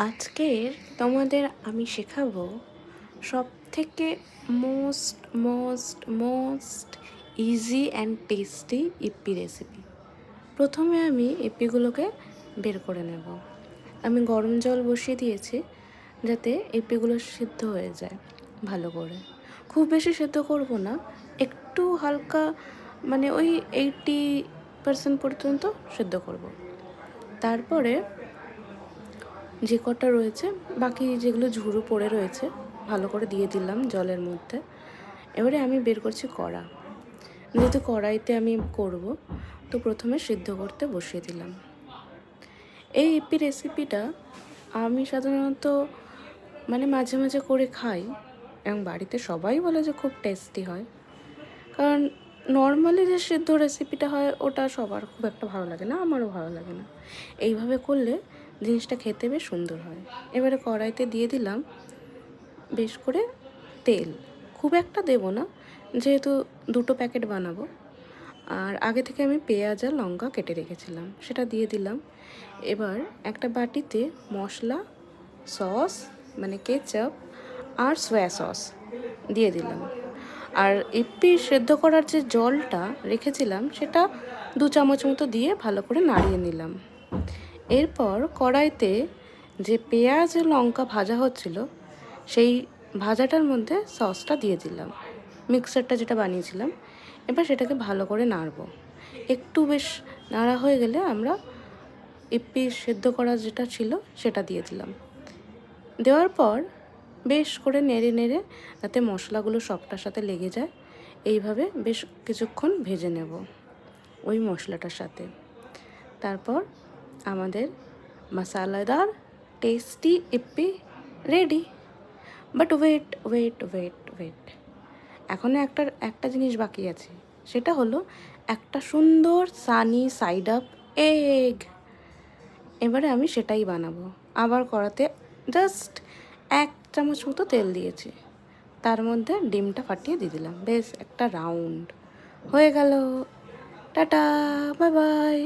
আজকের তোমাদের আমি শেখাবো সব থেকে most most most easy and tasty Yippee recipe. প্রথমে আমি ইপ্পিগুলোকে বের করে নেব। আমি গরম জল বসিয়ে দিয়েছি যাতে ইপ্পিগুলো সিদ্ধ হয়ে যায় ভালো করে। খুব বেশি সেদ্ধ করব না, একটু হালকা মানে ওই 80% পর্যন্ত সেদ্ধ করব। তারপরে যে কটা রয়েছে, বাকি যেগুলো ঝুড়ো পড়ে রয়েছে ভালো করে দিয়ে দিলাম জলের মধ্যে। এবারে আমি বের করছি কড়া, যেহেতু কড়াইতে আমি করব তো প্রথমে সিদ্ধ করতে বসিয়ে দিলাম। এই ইপ্পি রেসিপিটা আমি সাধারণত মাঝে মাঝে করে খাই এবং বাড়িতে সবাই বলে যে খুব টেস্টি হয়। কারণ নর্মালি যে সিদ্ধ রেসিপিটা হয় ওটা সবার খুব একটা ভালো লাগে না, আমারও ভালো লাগে না। এইভাবে করলে জিনিসটা খেতে বেশ সুন্দর হয়। এবারে কড়াইতে দিয়ে দিলাম বেশ করে তেল, খুব একটা দেব না যেহেতু 2 প্যাকেট বানাবো। আর আগে থেকে আমি পেঁয়াজ আর লঙ্কা কেটে রেখেছিলাম, সেটা দিয়ে দিলাম। এবার একটা বাটিতে মশলা, সস কেচাপ আর সয়া সস দিয়ে দিলাম। আর ইপ্পি সেদ্ধ করার যে জলটা রেখেছিলাম সেটা 2 চামচ মতো দিয়ে ভালো করে নাড়িয়ে নিলাম। এরপর কড়াইতে যে পেঁয়াজ লঙ্কা ভাজা হচ্ছিল সেই ভাজাটার মধ্যে সসটা দিয়ে দিলাম, মিক্সারটা যেটা বানিয়েছিলাম। এবার সেটাকে ভালো করে নাড়ব। একটু বেশ নাড়া হয়ে গেলে আমরা ইপ্পি সেদ্ধ করা যেটা ছিল সেটা দিয়ে দিলাম। দেওয়ার পর বেশ করে নেড়ে নেড়ে যাতে মশলাগুলো সবটার সাথে লেগে যায় এইভাবে বেশ কিছুক্ষণ ভেজে নেব ওই মশলাটার সাথে। তারপর আমাদের মশলাদার tasty Yippee ready. But wait wait wait wait, এখনও একটা জিনিস বাকি আছে, সেটা হলো একটা সুন্দর সানি সাইড আপ এগ। এবারে আমি সেটাই বানাবো। আবার কড়াতে জাস্ট 1 চামচ মতো তেল দিয়েছি, তার মধ্যে ডিমটা ফাটিয়ে দিয়ে দিলাম, বেশ একটা রাউন্ড হয়ে গেল। Tata, bye bye.